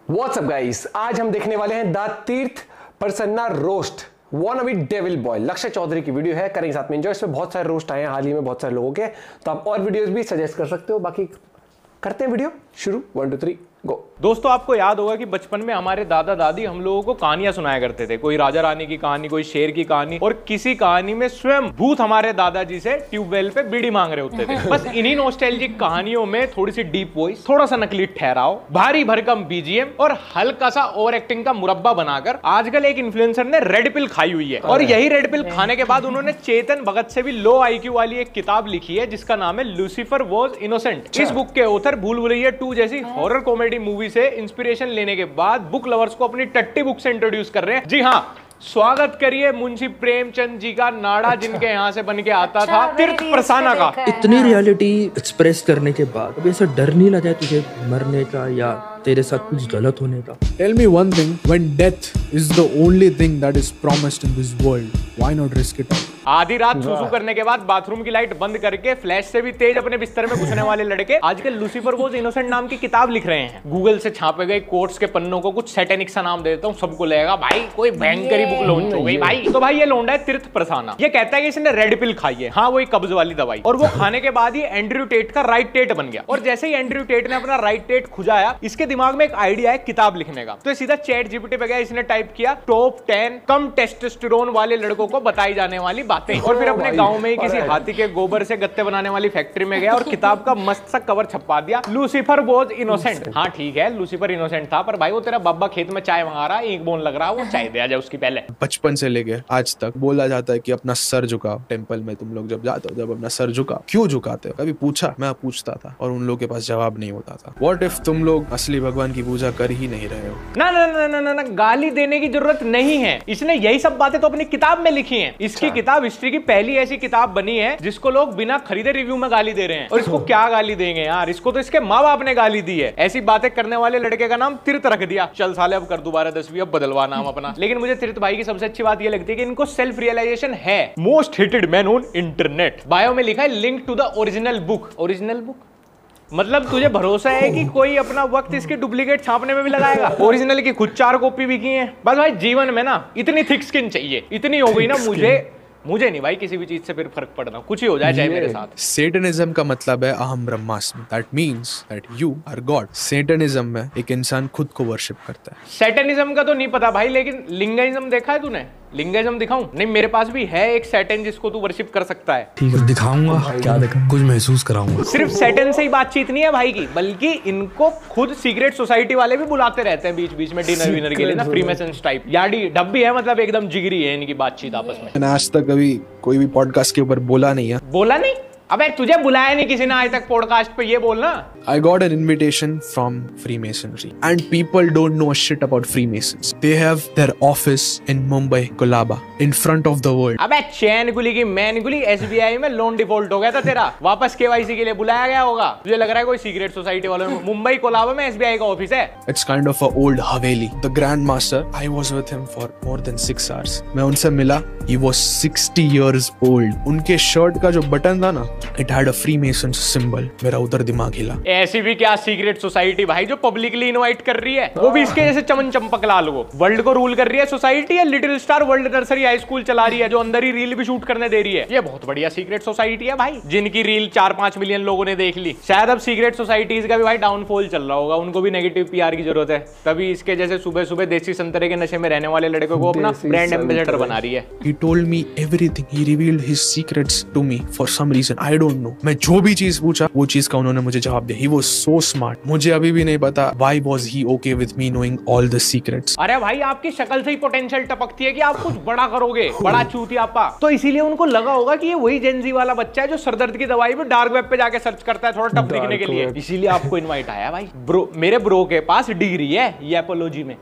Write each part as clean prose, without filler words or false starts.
WhatsApp guys, आज हम देखने वाले हैं द तीर्थ प्रसन्ना रोस्ट वानाबी डेविल बॉय लक्ष्य चौधरी की वीडियो है। करेंगे साथ में एंजॉय। इसमें बहुत सारे रोस्ट आए हैं हाल ही में बहुत सारे लोगों के, तो आप और वीडियोस भी सजेस्ट कर सकते हो। बाकी करते हैं वीडियो शुरू। 1 2 3 गो। दोस्तों, आपको याद होगा कि बचपन में हमारे दादा दादी हम लोगों को कहानियां सुनाया करते थे। कोई राजा रानी की कहानी, कोई शेर की कहानी, और किसी कहानी में स्वयं भूत हमारे दादाजी से ट्यूबवेल पे बीड़ी मांग रहे होते थे। बस इन्हीं नॉस्टैल्जिक कहानियों में थोड़ी सी डीप वॉइस, थोड़ा सा नकली ठहराव, भारी भरकम बीजीएम और हल्का सा ओवर एक्टिंग का मुरब्बा बनाकर आजकल एक इन्फ्लुएंसर ने रेड पिल खाई हुई है। और यही रेड पिल खाने के बाद उन्होंने चेतन भगत से भी लो IQ वाली एक किताब लिखी है जिसका नाम है लूसीफर वॉज इनोसेंट। इस बुक के ऑथर भूल भुलैया 2 जैसी हॉरर कॉमेडी मूवी से इंस्पिरेशन लेने के बाद बुक लवर्स को अपनी टट्टी बुक से इंट्रोड्यूस कर रहे हैं। जी हाँ, स्वागत करिए मुंशी प्रेमचंद जी का नाड़ा जिनके यहाँ से बन के आता था तीर्थ प्रसन्ना का। इतनी रियलिटी एक्सप्रेस करने के बाद अभी ऐसा डर नहीं लगा तुझे मरने का या तेरे साथ कुछ गलत होने का? Tell me one thing, when death is the only thing that is promised in this world, why not risk it all? आधी रात सुसु करने के बाद बाथरूम की लाइट बंद करके फ्लैश से भी तेज अपने बिस्तर में घुसने वाले लड़के आजकल लूसीफर वॉज इनोसेंट नाम की किताब लिख रहे हैं। गूगल से छापे गए कोट्स के पन्नों को कुछ सैटेनिक सा नाम दे देता हूँ, सबको लगेगा भाई कोई भयंकर बुक लॉन्च हो गई भाई। तो भाई ये लौंडा है तीर्थ प्रसन्ना। ये कहता है कि इसने रेड पिल खाई है, हाँ वो एक कब्ज वाली दवाई, और वो खाने के बाद ही एंड्रयू टेट का राइट टेट बन गया। और जैसे ही एंड्रयू टेट ने अपना राइट टेट खुजाया, इसके दिमाग में एक आइडिया है किताब लिखने का। तो सीधा चैट जीपीटी पे गया, इसने टाइप किया टॉप 10 कम टेस्टोस्टेरोन वाले लड़कों को बताई जाने वाली बातें। और फिर अपने गांव में ही किसी हाथी के गोबर से गत्ते बनाने वाली फैक्ट्री में गया और किताब का मस्त सा कवर छपवा दिया, लूसीफर वॉज इनोसेंट। हाँ ठीक है, लूसीफर इनोसेंट था, पर भाई वो तेरा बाबा खेत में चाय मंगा रहा, एक बोन लग रहा, वो चाय दे आ जाए उसकी पहले। बचपन से लेके आज तक बोला जाता है कि अपना सर झुकाओ। टेंपल में तुम लोग जब जाते हो, जब अपना सर झुकाओ, क्यों झुकाते हो? कभी पूछा? मैं पूछता था और उन लोगों के पास जवाब नहीं होता था। व्हाट इफ तुम लोग असली भगवान की पूजा कर ही नहीं रहे हो? ना ना ना ना ना ना, गाली देने की जरूरत नहीं है। इसने यही सब बातें तो अपनी किताब में लिखी हैं। इसकी किताब हिस्ट्री की पहली ऐसी किताब बनी है जिसको लोग बिना खरीदे रिव्यू में गाली दे रहे हैं। और इसको क्या गाली देंगे यार, इसको तो इसके माँ बाप ने गाली दी है। ऐसी बातें करने वाले लड़के का नाम तीर्थ रख दिया। चल साले अब कर दोबारा 10वीं, अब बदलवा नाम अपना। लेकिन मुझे तीर्थ भाई की सबसे अच्छी बात यह लगती है कि इनको सेल्फ रियलाइजेशन है। Most hated man on internet. Bio में लिखा है link to the original book. Original book मतलब तुझे भरोसा है कि कोई अपना वक्त इसके डुप्लीकेट छापने में भी लगाएगा? ओरिजिनल की खुद 4 कॉपी भी की है। बस भाई जीवन में ना इतनी थिक स्किन चाहिए, इतनी हो गई ना मुझे नहीं भाई किसी भी चीज से फिर फर्क पड़ना, कुछ ही हो जाए चाहे मेरे साथ। सेटनिज्म का मतलब है अहम ब्रह्मास्मि। That means that you are God. Satanism में एक इंसान खुद को वर्शिप करता है। सैटनिज्म का तो नहीं पता भाई, लेकिन लिंगाइज्म देखा है तूने? लिंगाइज्म दिखाऊं? नहीं, मेरे पास भी है एक सैटन जिसको तू वर्शिप कर सकता है। ठीक है दिखाऊंगा, क्या देखा? कुछ महसूस कराऊंगा। सिर्फ सैटन से ही बातचीत नहीं है भाई की, बल्कि इनको खुद सीक्रेट सोसाइटी वाले भी बुलाते रहते हैं बीच बीच में डिनर विनर के लिए ना, फ्रीमेसन्स टाइप। याडी डब्बी है, मतलब एकदम जिगरी है इनकी बातचीत आपस में। मैंने आज तक कभी कोई भी पॉडकास्ट के ऊपर बोला नहीं है। बोला नहीं? अबे तुझे बुलाया नहीं किसी ने आज तक पॉडकास्ट पे, ये बोलना। I got an invitation from Freemasonry and people don't know a shit about Freemasons. They have their office in Mumbai, Colaba, in front of the world. अबे चैन गुली की मैन गुली, SBI में लोन डिफॉल्ट हो गया था तेरा, वापस KYC के लिए बुलाया गया होगा। तुझे लग रहा है कोई सीक्रेट सोसाइटी वालों में? मुंबई कोलाबा में SBI का ऑफिस है। It's kind of a old Haveli. The Grand Master, I was with him for more than 6 hours. मैं उनसे मिला, he was 60 years old. उनके शर्ट का जो बटन था ना, it had a Freemason symbol. मेरा उधर दिमाग हिला। ऐसी भी क्या सीक्रेट सोसाइटी भाई जो पब्लिकली इनवाइट कर रही है, वो भी इसके जैसे चमन चंपक लाल को। वर्ल्ड को रूल कर रही है सोसाइटी, या little star world nursery high school चला रही है जो अंदर ही रील भी शूट करने दे रही है? ये बहुत बढ़िया सीक्रेट सोसाइटी है भाई, जिनकी रील 4-5 मिलियन लोगों ने देख ली। शायद अब सीक्रेट सोसाइटीज का भी भाई डाउनफॉल चल रहा होगा, उनको भी नेगेटिव PR की जरूरत है, तभी इसके जैसे सुबह सुबह देसी संतरे के नशे में रहने वाले लड़कों को अपना ब्रांड एम्बेसडर बना रही है। He told me everything. He revealed his secrets to me for some reason. I don't know. मैं जो भी चीज पूछा वो चीज का उन्होंने मुझे जवाब दिया। He was so smart. मुझे अभी भी नहीं पता why was he okay with me knowing all the secrets. अरे भाई आपकी शक्ल से ही पोटेंशियल टपकती है कि आप कुछ बड़ा करोगे, बड़ा चूतियापा। तो इसीलिए उनको लगा होगा कि ये वही जेनजी वाला बच्चा है जो सरदर्द की दवाई भी डार्क वेब पे जाके सर्च करता है थोड़ा टफ दिखने के लिए। इसीलिए आपको इनवाइट आया भाई। ब्रो, मेरे ब्रो के पास डिग्री है एपोलॉजी में।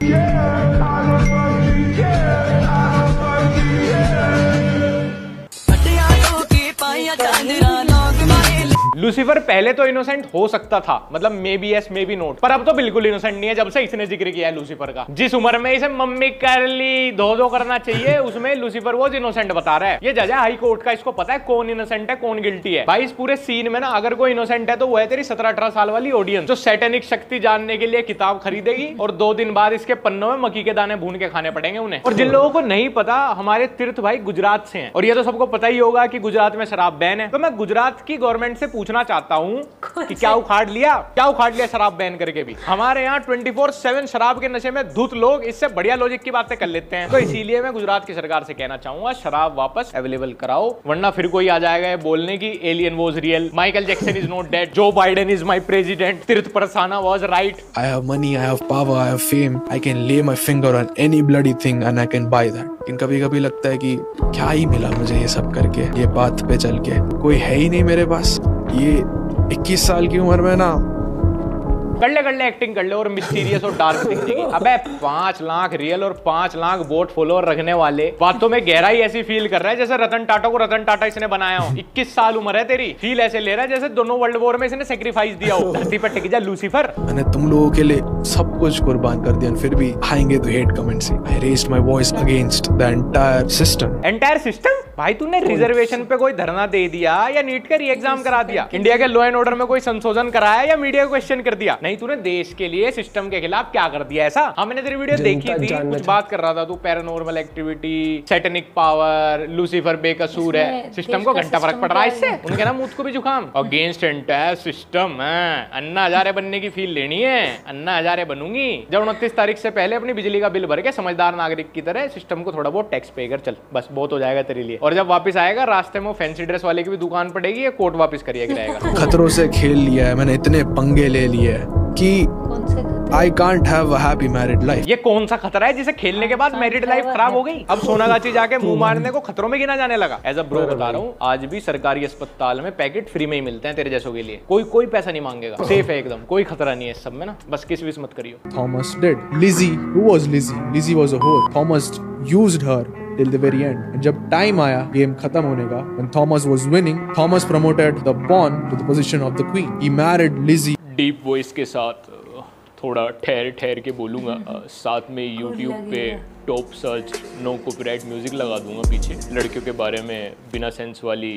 लूसीफर पहले तो इनोसेंट हो सकता था, मतलब may be yes may be note, पर अब तो बिल्कुल इनोसेंट नहीं है जब से इसने जिक्र किया है लूसीफर का। जिस उम्र में इसे मम्मी कर ली धो धो करना चाहिए उसमें लूसीफर वो इनोसेंट बता रहा है। ये जज है हाई कोर्ट का, इसको पता है कौन इनोसेंट है कौन गिल्टी है। भाई इस पूरे सीन में ना अगर कोई इनोसेंट है तो वो है तेरी 17-18 साल वाली ऑडियंस जो सैटेनिक शक्ति जानने के लिए किताब खरीदेगी और 2 दिन बाद इसके पन्नों में मक्की के दाने भून के खाने पड़ेंगे उन्हें। और जिन लोगों को नहीं पता, हमारे तीर्थ भाई गुजरात से हैं और ये तो सबको पता ही होगा कि गुजरात में शराब बैन है। तो मैं गुजरात की गवर्नमेंट से पूछना चाहता हूँ कि क्या उखाड़ लिया शराब बैन करके भी? हमारे यहाँ 24/7 शराब के नशे में धुत लोग इससे बढ़िया लॉजिक की बातें कर लेते हैं। तो इसीलिए मैं गुजरात की सरकार से कहना चाहूंगा शराब वापस अवेलेबल कराओ, वरना फिर कोई आ जाएगा बोलने की alien was real, Michael Jackson is not dead, Joe Biden is my president, Tirth Parsana was right. I have money, I have power, I have fame. I can lay my finger on any bloody thing and I can buy that. लेकिन कभी-कभी लगता है कि क्या ही मिला मुझे ये सब करके, ये बात पे चल के कोई है ही नहीं मेरे पास। ये 21 साल की उम्र में ना कर ले एक्टिंग कर ले और मिस्टीरियस और डार्क दिख जाएगी। अबे 5 लाख रियल और 5 लाख बोट फॉलोअर रखने वाले बातों में गहराई ऐसी फील कर रहा है जैसे रतन टाटा को रतन टाटा इसने बनाया हो। 21 साल उम्र है तेरी, फील ऐसे ले रहा है जैसे दोनों वर्ल्ड वॉर में इसने सेक्रीफाइस दिया हो। धरती पर टिक जा लूसीफर। मैंने तुम लोगों के लिए सब कुछ कुर्बान कर दिया, फिर भी आएंगे तो hate comments he. I raised my voice against the entire system. Entire system? भाई तूने रिजर्वेशन पे कोई धरना दे दिया या नीट का री एग्जाम करा दिया? इंडिया के लॉ एंड ऑर्डर में कोई संशोधन कराया या मीडिया को क्वेश्चन कर दिया? नहीं, तूने देश के लिए सिस्टम के खिलाफ क्या कर दिया ऐसा? हाँ मैंने तेरी वीडियो देखी थी, कुछ बात कर रहा था तू, paranormal activity, satanic power, Lucifer बेकसूर है, सिस्टम को घंटा फर्क पड़ रहा है इससे। उनके ना मुझ को भी जुकाम। अगेंस्ट एंटायर सिस्टम है। अन्ना हजारे बनने की फील लेनी है, अन्ना हजारे बनूंगी जब 29 तारीख से पहले अपनी बिजली का बिल भर के समझदार नागरिक की तरह सिस्टम को थोड़ा बहुत टैक्स पे कर चल, बस बहुत हो जाएगा तेरे लिए। और जब वापस आएगा रास्ते में फैंसी ड्रेस वाले की भी दुकान पड़ेगी, ये कोट वापस करिए रहेगा। खतरों से खेल लिया है मैंने, इतने पंगे ले लिए कि I can't have a happy married life. ये कौन सा खतरा है जिसे खेलने के बाद मैरिड लाइफ खराब हो गई? अब सोनागाची जाके मुंह मारने को खतरों में गिना जाने लगा। एज अ ब्रो बता रहा हूँ, आज भी सरकारी अस्पताल में पैकेट फ्री में ही मिलते हैं तेरे जैसों के लिए। कोई पैसा नहीं मांगेगा, सेफ है एकदम, कोई खतरा नहीं है सब में ना, बस किस विस मत करियो। Thomas did. Lizzie, who was Lizzie? Lizzie was a whore. Thomas used her till the very end. And जब टाइम आया गेम खत्म होने का, when Thomas was winning, Thomas promoted the pawn to the position of the queen. He married Lizzie. Deep voice के साथ थोड़ा ठहर के बोलूंगा, साथ में YouTube पे top search no copyright music लगा दूंगा पीछे। लड़कियों के बारे में बिना सेंस वाली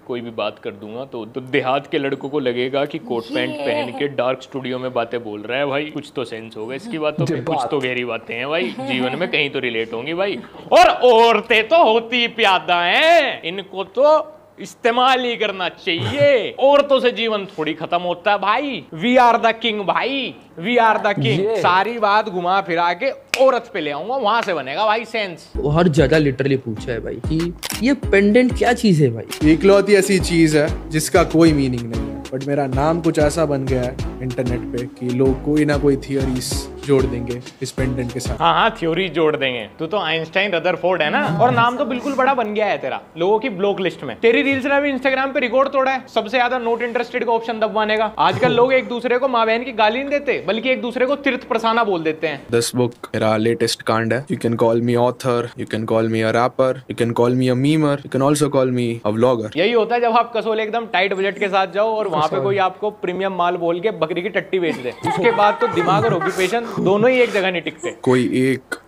कोई भी बात कर दूंगा तो देहात के लड़कों को लगेगा कि कोट पैंट पहन के डार्क स्टूडियो में बातें बोल रहा है। भाई कुछ तो सेंस होगा इसकी बातों पे, कुछ तो गहरी बातें हैं भाई, जीवन में कहीं तो रिलेट होंगी भाई। और औरतें तो होती प्यादा हैं, इनको तो इस्तेमाल ही करना चाहिए। औरतों से जीवन थोड़ी खत्म होता है भाई। वी आर द किंग भाई, वी आर द किंग। सारी बात घुमा फिरा के औरत पे ले आऊंगा, वहां से बनेगा भाई सेंस। वो हर जगह लिटरली पूछा है भाई कि ये पेंडेंट क्या चीज है भाई? इकलौती ऐसी चीज है जिसका कोई मीनिंग नहीं है, बट मेरा नाम कुछ ऐसा बन गया है इंटरनेट पे कि लोग कोई ना कोई थियरीज जोड़ देंगे इस पेंडेंट के साथ। हाँ थ्योरी जोड़ देंगे। तू तो आइंस्टाइन रदरफोर्ड है ना, और नाम तो बिल्कुल बड़ा बन गया है तेरा लोगों की ब्लॉक लिस्ट में। तेरी रील्स ने भी इंस्टाग्राम पे रिकॉर्ड तोड़ा है सबसे ज्यादा नॉट इंटरेस्टेड का ऑप्शन दबाने का। आजकल लोग एक दूसरे को माँ बहन की गाली नहीं देते, बल्कि एक दूसरे को तीर्थ प्रसाना बोल देते हैं। This book मेरा लेटेस्ट कांड है। You can call me author, you can call me a rapper, you can call me a memer, you can also call me a vlogger. यही होता है जब आप कसोल एकदम टाइट बजट के साथ जाओ और वहाँ पे कोई आपको प्रीमियम माल बोल के बकरी की टट्टी बेच दे, उसके बाद तो दिमाग और ऑक्यूपेशन दोनों ही एक जगह नहीं टिकते। कोई एक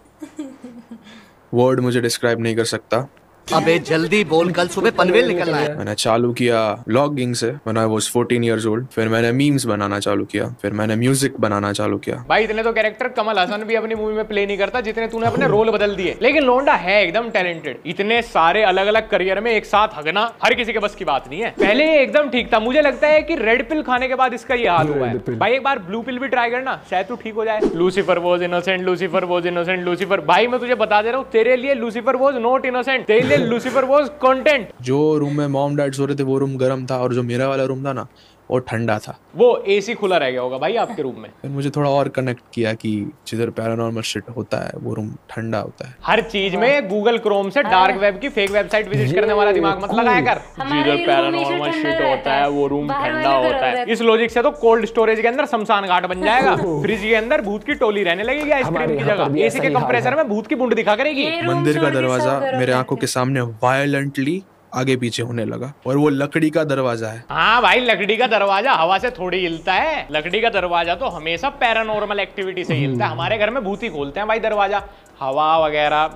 वर्ड मुझे डिस्क्राइब नहीं कर सकता। अबे जल्दी बोल, कल सुबह पनवेल निकलना है। मैंने चालू किया व्लॉगिंग से when I was 14 years old, फिर मैंने मीम्स बनाना चालू किया, फिर मैंने म्यूजिक बनाना चालू किया। भाई इतने तो कैरेक्टर कमल हसन भी अपनी मूवी में प्ले नहीं करता जितने तूने अपने रोल बदल दिए, लेकिन लोंडा है एकदम टैलेंटेड। इतने सारे अलग अलग करियर में एक साथ हगना हर किसी के बस की बात नहीं है। पहले ये एकदम ठीक था, मुझे लगता है कि रेड पिल खाने के बाद इसका ये हाल हुआ है। भाई एक बार ब्लू पिल भी ट्राई करना, शायद तू ठीक हो जाए। Lucifer was innocent, Lucifer was innocent, Lucifer. भाई मैं तुझे बता दे रहा हूँ, तेरे लिए लूसीफर वॉज नॉट इनोसेंट, तेरे लिए लूसीफर वॉज कंटेंट। जो रूम में मॉम डैड सो रहे थे वो रूम गर्म था, और जो मेरा वाला रूम था ना वो ठंडा था। वो एसी खुला रह गया होगा भाई आपके रूम में। फिर मुझे थोड़ा और कनेक्ट किया कि जिधर पैरानॉर्मल शिट होता है वो रूम ठंडा होता है। हर चीज में गूगल क्रोम से डार्क वेब की फेक वेबसाइट विजिट करने वाला दिमाग मत लगाया कर। जिधर पैरानॉर्मल शिट होता है वो रूम ठंडा होता है। इस लॉजिक से तो कोल्ड स्टोरेज के अंदर शमशान घाट बन जाएगा, फ्रिज के अंदर भूत की टोली रहने लगेगी आइसक्रीम की जगह, एसी के कंप्रेसर में भूत की बूंद दिखा करेगी। मंदिर का दरवाजा मेरे आंखों के सामने वायलेंटली आगे पीछे होने लगा, और वो लकड़ी का दरवाजा है। हाँ भाई, लकड़ी का दरवाजा हवा से थोड़ी हिलता है। लकड़ी का दरवाजा तो हमेशा पैरानॉर्मल एक्टिविटी से हिलता है। हमारे घर में भूत ही खोलते हैं भाई दरवाजा, हवा वगैरह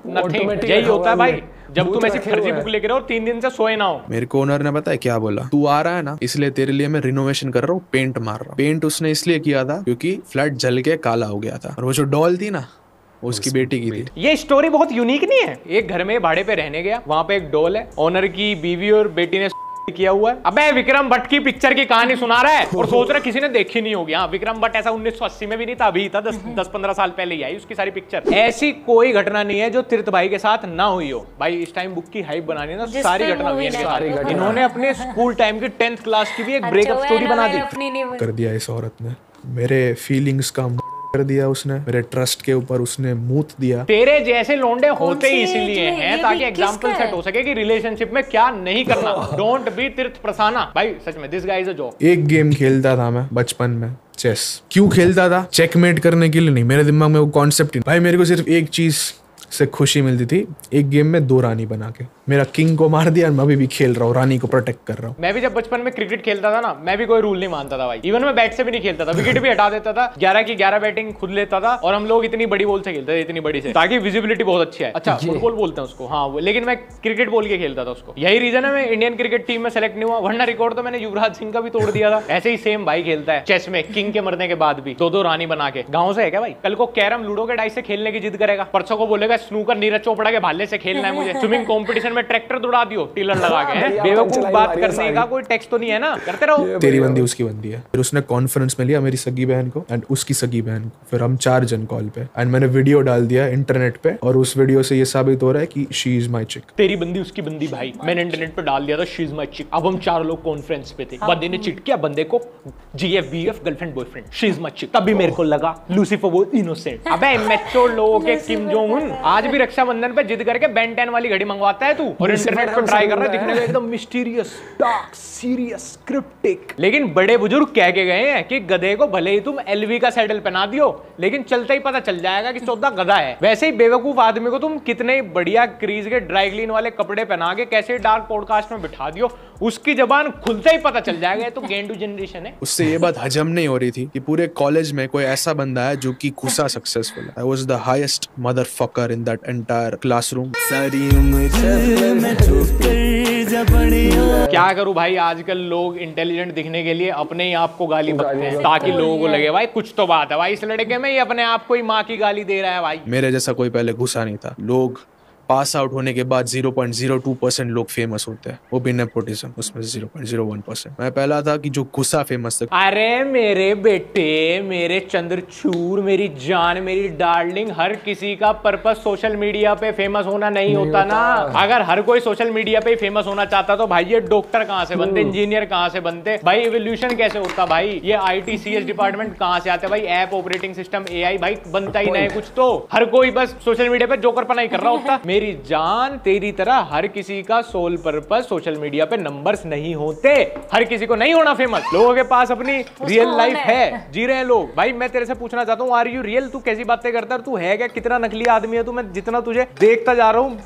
नथिंग। यही होता है भाई जब तुम ऐसी फर्जी बुक लेके रहो 3 दिन से सोए ना हो। मेरे को ओनर ने पता है क्या बोला, तू आ रहा है ना, इसलिए तेरे लिए मैं रिनोवेशन कर रहा हूँ, पेंट मार रहा हूँ। पेंट उसने इसलिए किया था क्योंकि फ्लैट जल के काला हो गया था, और वो जो डॉल थी ना उसकी बेटी की थी। ये स्टोरी बहुत यूनिक नहीं है? एक घर में भाड़े पे रहने गया, वहां पे एक डॉल है, ओनर की बीवी और बेटी ने किया हुआ है। अबे विक्रम भट्ट की पिक्चर की कहानी सुना रहा है और सोच रहा किसी ने देखी नहीं होगी। हाँ, विक्रम भट्ट ऐसा 1980 में भी नहीं था, अभी था 10-15 साल पहले ही आई उसकी सारी पिक्चर। ऐसी कोई घटना नहीं है जो तीर्थ भाई के साथ ना हुई हो। भाई इस टाइम बुक की हाइप बनानी है ना, सारी घटना हुई है। इन्होंने अपने स्कूल टाइम की 10th क्लास की भी एक ब्रेकअप स्टोरी बना दी। कर दिया इस औरत ने, मेरे फीलिंग्स का कर दिया उसने, मेरे ट्रस्ट के ऊपर उसने मूत दिया। तेरे जैसे लोंडे होते ही इसीलिए हैं ताकि एग्जांपल सेट हो सके कि रिलेशनशिप में क्या नहीं करना। डोंट बी तीर्थ प्रसाना। भाई सच में this guy is a joke. एक गेम खेलता था मैं बचपन में, चेस। क्यों खेलता था? चेकमेट करने के लिए नहीं, मेरे दिमाग में वो कॉन्सेप्ट ही। भाई मेरे को सिर्फ एक चीज से खुशी मिलती थी, एक गेम में 2 रानी बना के मेरा किंग को मार दिया, और मैं अभी भी खेल रहा हूँ, रानी को प्रोटेक्ट कर रहा हूँ। मैं भी जब बचपन में क्रिकेट खेलता था ना, मैं भी कोई रूल नहीं मानता था भाई। इवन मैं बैट से भी नहीं खेलता था, विकेट भी हटा देता था। 11 की 11 बैटिंग खुद लेता था, और हम लोग इतनी बड़ी बॉल से खेलते थे, इतनी बड़ी से, ताकि विजिबिलिटी बहुत अच्छी है। अच्छा, फुटबॉल बोलते हैं उसको, हाँ, लेकिन मैं क्रिकेट बोल के खेलता था उसको। यही रीजन है मैं इंडियन क्रिकेट टीम में सेलेक्ट नहीं हुआ, वरना रिकॉर्ड तो मैंने युवराज सिंह का भी तोड़ दिया था। ऐसे ही सेम भाई खेलता है चेस में, किंग के मरने के बाद भी 2-2 रानी बना के। गाँव से है क्या भाई? कल को कैरम लूडो के डाइस से खेलने की जिद करेगा, परसों को बोलेगा स्नूकर नीरज चोपड़ा के भाले से खेलना है मुझे, स्विमिंग कंपटीशन में ट्रैक्टर दौड़ा दियो टिलर लगा के। बेवकूफ बात करने का कोई टेक्स्ट तो नहीं है ना, करते रहो। तेरी बंदी उसकी बंदी है। फिर उसने कॉन्फ्रेंस में लिया मेरी सगी बहन को एंड उसकी सगी बहन को, फिर हम 4 जन कॉल पे, एंड मैंने वीडियो डाल दिया इंटरनेट पे, और उस वीडियो से ये साबित हो रहा है कि शी इज माई चिक। तेरी बंदी उसकी बंदी भाई, मैंने इंटरनेट पे डाल दिया था शी इज माई चिक। अब हम 4 लोग कॉन्फ्रेंस पे थे, बंदे ने चिट किया बंदे को, GF girlfriend boyfriend, she is my चिक। तभी मेरे को लगा लूसीफर वो इनोसेंट। अबे मैच्योर लोगों के किम जोंग उन आज भी रक्षाबंधन पे जिद करके बेन 10 वाली घड़ी मंगवाता है तू, और इंटरनेट पे ट्राई कर रहा है दिखने में एकदम मिस्टीरियस, डार्क, सीरियस, क्रिप्टिक। लेकिन बड़े बुजुर्ग कह के गए हैं कि गधे को भले ही तुम LV का सैडल पहना दियो, लेकिन चलते ही पता चल जाएगा कि 14 गधा है। वैसे ही बेवकूफ आदमी को तुम कितने बढ़िया क्रीज के ड्राई क्लीन वाले कपड़े पहना के कैसे डार्क पॉडकास्ट में बिठा दियो, उसकी जबान खुलते ही पता चल जाएगा तो गेंडू जनरेशन है। उससे ये बात हजम नहीं हो रही थी कि पूरे कॉलेज में कोई ऐसा बंदा है जो कि खुसा सक्सेसफुल है। I was the highest motherfucker in that entire classroom. क्या करूं भाई, आजकल लोग इंटेलिजेंट दिखने के लिए अपने ही आप को गाली बकते हैं ताकि लोगों को लगे भाई कुछ तो बात है भाई, इस लड़के में ही अपने आप को ही माँ की गाली दे रहा है भाई। मेरे जैसा कोई पहले घुसा नहीं था। लोग पास आउट होने के बाद 0.02% लोग फेमस होते हैं, वो भी नेपोटिज्म, उसमें 0.01%। मैं पहला था कि जो घुसा फेमस था। अरे मेरे बेटे, मेरे चंद्रचूर, मेरी जान, मेरी डार्लिंग, हर किसी का पर्पस सोशल मीडिया पे फेमस होना नहीं होता ना। अगर हर कोई सोशल मीडिया पे फेमस होना चाहता तो भाई ये डॉक्टर कहाँ से बनते, इंजीनियर कहाँ से बनते भाई, एवोल्यूशन कैसे होता भाई, ये IT/CS डिपार्टमेंट कहाँ से आते भाई, ऐप ऑपरेटिंग सिस्टम AI भाई बनता ही नहीं कुछ तो। हर कोई बस सोशल मीडिया पे जोकर पना ही कर रहा होता। मेरी जान, तेरी तरह हर किसी का सोल पर्पस सोशल मीडिया पे नंबर्स नहीं होते। हर किसी को नहीं होना फेमस, लोगों के पास अपनी रियल लाइफ है, जी रहे हैं लोग। भाई मैं तेरे से पूछना चाहता हूँ, आर यू रियल? तू कैसी बातें करता है, तू है क्या? कितना नकली आदमी है तू? मैं जितना तुझे देखता जा रहा हूँ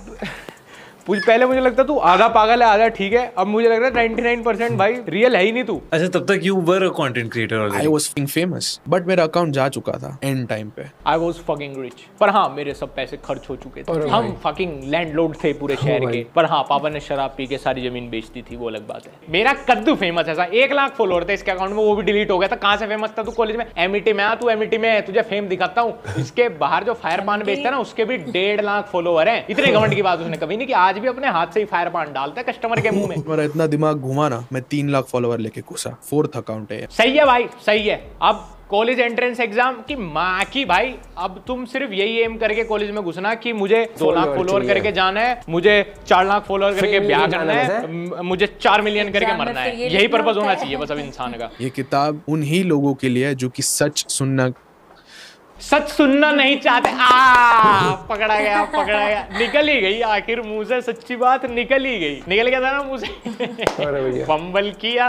पहले मुझे लगता तू आधा पागल है आधा ठीक है, अब मुझे लग रहा है 99% भाई रियल है ही नहीं तू। अच्छा, तब तक you were a content creator already. I was famous, but मेरा अकाउंट जा चुका था एंड टाइम पे। I was fucking rich, पर हाँ मेरे सब पैसे खर्च हो चुके थे। हम fucking लैंडलॉर्ड थे पूरे शहर के, पर हाँ पापा ने शराब पी के सारी जमीन बेच दी थी, वो अलग बात है। मेरा कद्दू फेमस है, 1 लाख फॉलोअर थे इसके अकाउंट में, वो भी डिलीट हो गया था। कहाँ से फेमस था तू? कॉलेज में एमिटी में। तू एमिटी में, तुझे फेम दिखाता हूँ। इसके बाहर जो फायर पान बेचता है ना, उसके भी 1.5 लाख फॉलोअर है। इतने घमंड की बात उसने कभी नहीं की। आज भी अपने हाथ से ही फायर पान डालता है कस्टमर के मुंह में। मेरा इतना दिमाग घुमा ना, मैं 3 लाख फॉलोअर लेके घुसा। 4th अकाउंट है। सही है भाई, सही है। अब कॉलेज एंट्रेंस एग्जाम की माँ की भाई, अब तुम सिर्फ यही एम करके कॉलेज में घुसना कि मुझे 2 लाख फॉलोअर करके जाना है, मुझे 4 लाख फॉलोअर करके ब्याह करना है, मुझे 4 मिलियन करके मरना है। यही पर्पस होना चाहिए बस अब इंसान का। ये किताब उन्हीं लोगों के लिए जो कि सच सुनना नहीं चाहते। पकड़ा गया, पकड़ा गया, निकल ही गई आखिर मुंह से, सच्ची बात निकल ही गई। निकल गया था ना मुंह से। फंबल किया।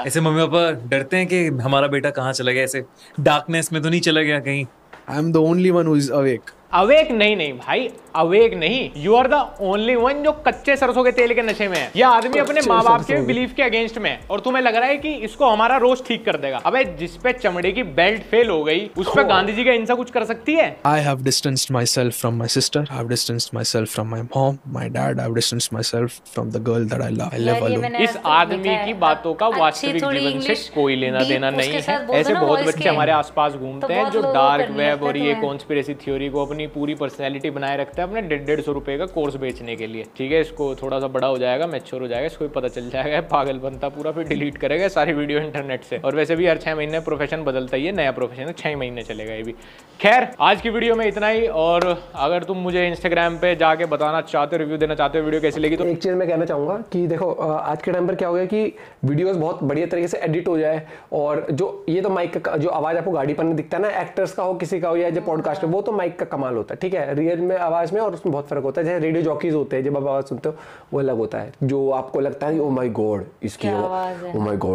ऐसे मम्मी पापा डरते हैं कि हमारा बेटा कहाँ चला गया, ऐसे डार्कनेस में तो नहीं चला गया कहीं? I am the only one who is awake. Awake नहीं भाई, अवेक नहीं, you are the only one जो कच्चे सरसों के तेल के नशे में है। यह आदमी अपने माँ बाप के बिलीफ के अगेंस्ट में है और तुम्हें लग रहा है कि इसको हमारा रोस्ट ठीक कर देगा। अबे जिसपे चमड़े की बेल्ट फेल हो गई उस पे गांधी जी का हिंसा कुछ कर सकती है? I have distanced myself from my sister. I have distanced myself from my mom, my dad. I have distanced myself from the girl that I love. I live alone. इस आदमी की बातों का वास्तविक जीवन से कोई लेना देना नहीं है। ऐसे बहुत बच्चे हमारे आसपास घूमते हैं जो डार्क वेब और ये कॉन्स्पिरेसी थ्योरी को अपनी पूरी पर्सनैलिटी बनाए रखते हैं अपने 150 रुपए का कोर्स बेचने के लिए। ठीक है, इसको थोड़ा सा बड़ा हो जाएगा, मैच्योर हो जाएगा, इसको भी पता चल जाएगा, पागल बनता पूरा, फिर डिलीट करेगा सारी वीडियो इंटरनेट से। और वैसे भी हर 6 महीने प्रोफेशन बदलता ही है, नया प्रोफेशन है, 6 महीने चलेगा ये भी। खैर, आज की वीडियो में इतना ही। और अगर तुम मुझे इंस्टाग्राम पे जाके बताना चाहते हो, रिव्यू देना चाहते हो वीडियो कैसी लगी, तो एक चीज़ मैं कहना चाहूँगा कि देखो आज के टाइम पर क्या हो गया कि वीडियोस बहुत बढ़िया तरीके से एडिट हो जाए, और जो ये तो माइक का जो आवाज़ आपको गाड़ी पर दिखता है ना, एक्टर्स का हो किसी का हो या जो पॉडकास्ट में, वो तो माइक का कमाल होता है। ठीक है, रियल में आवाज़ में और उसमें बहुत फर्क होता है। जैसे रेडियो जॉकीज होते हैं, जब आप आवाज़ सुनते हो वो अलग होता है, जो आपको लगता है कि ओ माय गॉड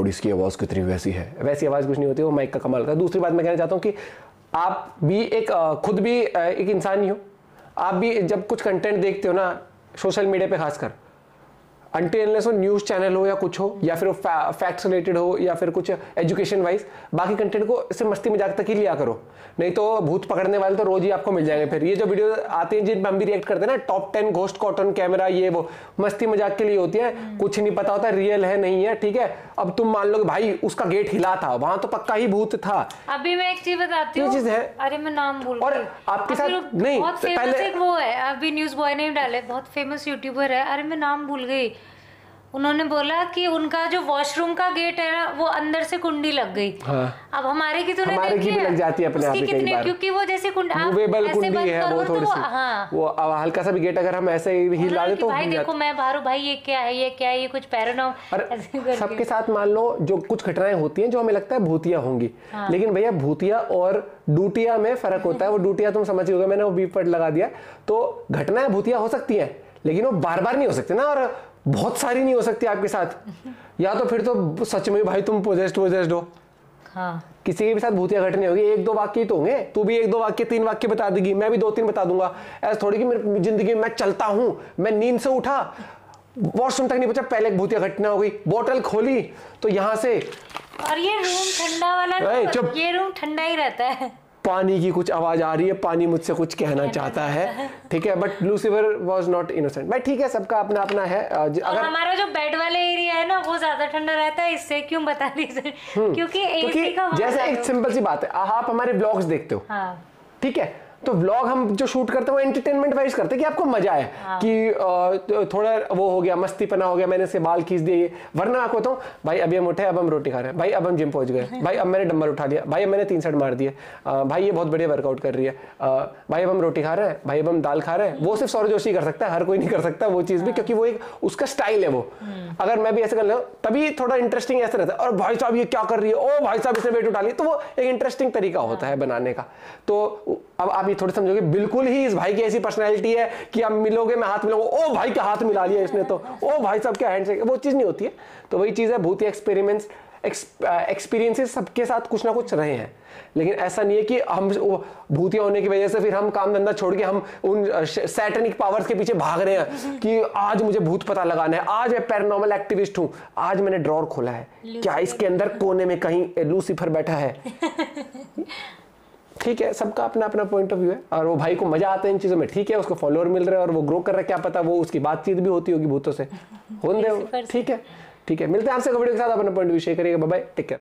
इसकी आवाज़ कितनी वैसी है, वैसी आवाज़ कुछ नहीं होती, वो माइक का कमाल होता है। दूसरी बात मैं कहना चाहता हूँ कि आप भी एक खुद भी एक इंसान ही हो। आप भी जब कुछ कंटेंट देखते हो ना सोशल मीडिया पे, खासकर अनटिल वो न्यूज़ चैनल हो या कुछ हो, या फिर वो फैक्ट्स रिलेटेड हो या फिर कुछ एजुकेशन वाइज, बाकी कंटेंट को इसे मस्ती मजाक तक ही लिया करो, नहीं तो भूत पकड़ने वाले तो रोज ही आपको मिल जाएंगे। फिर ये जो वीडियो आते हैं जिन पर हम भी रिएक्ट करते हैं ना, टॉप 10 घोस्ट कॉटन कैमरा, ये वो मस्ती मजाक के लिए होती है, कुछ नहीं पता होता रियल है नहीं है। ठीक है, अब तुम मान लो भाई उसका गेट हिला था, वहां तो पक्का ही भूत था। अभी मैं एक चीज बताती हूँ, अरे मैं नाम भूल गई, और आपके साथ नहीं, बहुत फेमस एक वो है, अभी न्यूज़ बॉय ने डाले, बहुत फेमस यूट्यूबर है, अरे मैं नाम भूल गई। उन्होंने बोला कि उनका जो वॉशरूम का गेट है ना, वो अंदर से कुंडी लग गई। हाँ। अब हमारे की तो हमारे की भी लग जाती है अपने आप ही कई बार, क्योंकि वो जैसे मूवेबल कुंडी है वो थोड़ी सी, हाँ। वो हल्का सा भी गेट अगर हम ऐसे ही हिला दे तो भाई देखो मैं बाहर, भाई ये क्या है, ये क्या है, ये कुछ पैरानॉर्मल। सबके साथ मान लो जो कुछ घटनाएं होती हैं जो हमें लगता है भूतिया होंगी, लेकिन भैया भूतिया और डूटिया में फर्क होता है। वो डूटिया तुम समझ गए, मैंने वो बीप वर्ड लगा दिया। तो घटनाएं भूतिया हो सकती हैं, लेकिन वो बार बार नहीं हो सकती ना, और बहुत सारी नहीं हो सकती आपके साथ, या तो फिर तो सच में भाई तुम पोजेस्ड हो। हाँ। किसी के भी साथ भूतिया घटना होगी, 1-2 वाक्य तो होंगे, तू भी 1-2 वाक्य 3 वाक्य बता देगी, मैं भी 2-3 बता दूंगा। ऐसा थोड़ी कि मेरी जिंदगी में मैं चलता हूं, मैं नींद से उठा वॉशरूम तक नहीं पहुंचा, पहले एक भूतिया घटना हो गई, बोतल खोली तो यहां से, और ये रूम ठंडा वाला, ये रूम ठंडा ही रहता है, पानी की कुछ आवाज आ रही है, पानी मुझसे कुछ कहना चाहता है। ठीक है, but Lucifer was not innocent. भाई ठीक है, सबका अपना अपना है। अगर हमारा जो बेड वाले एरिया है ना, वो ज्यादा ठंडा रहता है, इससे क्यों बता रही, क्योंकि एसी का जैसे एक सिंपल सी बात है, आप हमारे ब्लॉग्स देखते हो, ठीक है, तो व्लॉग हम जो शूट करते हैं वो एंटरटेनमेंट वाइज करते हैं कि आपको मजा आए, कि थोड़ा वो हो गया, मस्तीपना हो गया, मैंने से बाल खींच दिए। वरना आपको बताऊं भाई, अभी हम उठे, अब हम रोटी खा रहे हैं, भाई अब हम जिम पहुंच गए, भाई अब मैंने डंबल उठा लिया, भाई अब मैंने 3 सेट मार दिए, भाई ये बहुत बढ़िया वर्कआउट कर रही है, भाई अब हम रोटी खा रहे हैं, भाई अब हम दाल खा रहे हैं। वो सिर्फ सौरभ जोशी कर सकता है, हर कोई नहीं कर सकता वो चीज़ भी, क्योंकि वो एक उसका स्टाइल है। वो अगर मैं भी ऐसे कर लूँ तभी थोड़ा इंटरेस्टिंग ऐसा रहता है, और भाई साहब ये क्या कर रही है, ओ भाई साहब इसने वेट उठा ली, तो वो एक इंटरेस्टिंग तरीका होता है बनाने का। तो अब आप ये थोड़े समझोगे, बिल्कुल ही इस भाई की ऐसी पर्सनैलिटी है कि आप मिलोगे, मैं हाथ मिलाऊंगा, ओ भाई का हाथ मिला लिया इसने, तो ओ भाई साहब क्या हैंडशेक, वो चीज़ नहीं होती है। तो वही चीज़ है, भूतिया एक्सपीरियंसेस सबके साथ कुछ ना कुछ रहे हैं, लेकिन ऐसा नहीं है कि हम भूतिया होने की वजह से फिर हम काम धंधा छोड़ के हम उन सैटेनिक पावर्स के पीछे भाग रहे हैं कि आज मुझे भूत पता लगाना है, आज मैं पैरानॉर्मल एक्टिविस्ट हूं, आज मैंने ड्रॉर खोला है, क्या इसके अंदर कोने में कहीं लूसीफर बैठा है। ठीक है, सबका अपना अपना पॉइंट ऑफ व्यू है, और वो भाई को मजा आता है इन चीज़ों में, ठीक है, उसको फॉलोअर मिल रहे हैं और वो ग्रो कर रहा है, क्या पता वो उसकी बातचीत भी होती होगी भूतों से, होने दो। ठीक है, मिलते हैं आपसे वीडियो के साथ, अपना पॉइंट ऑफ व्यू शेयर करिएगा। Bye bye, take care.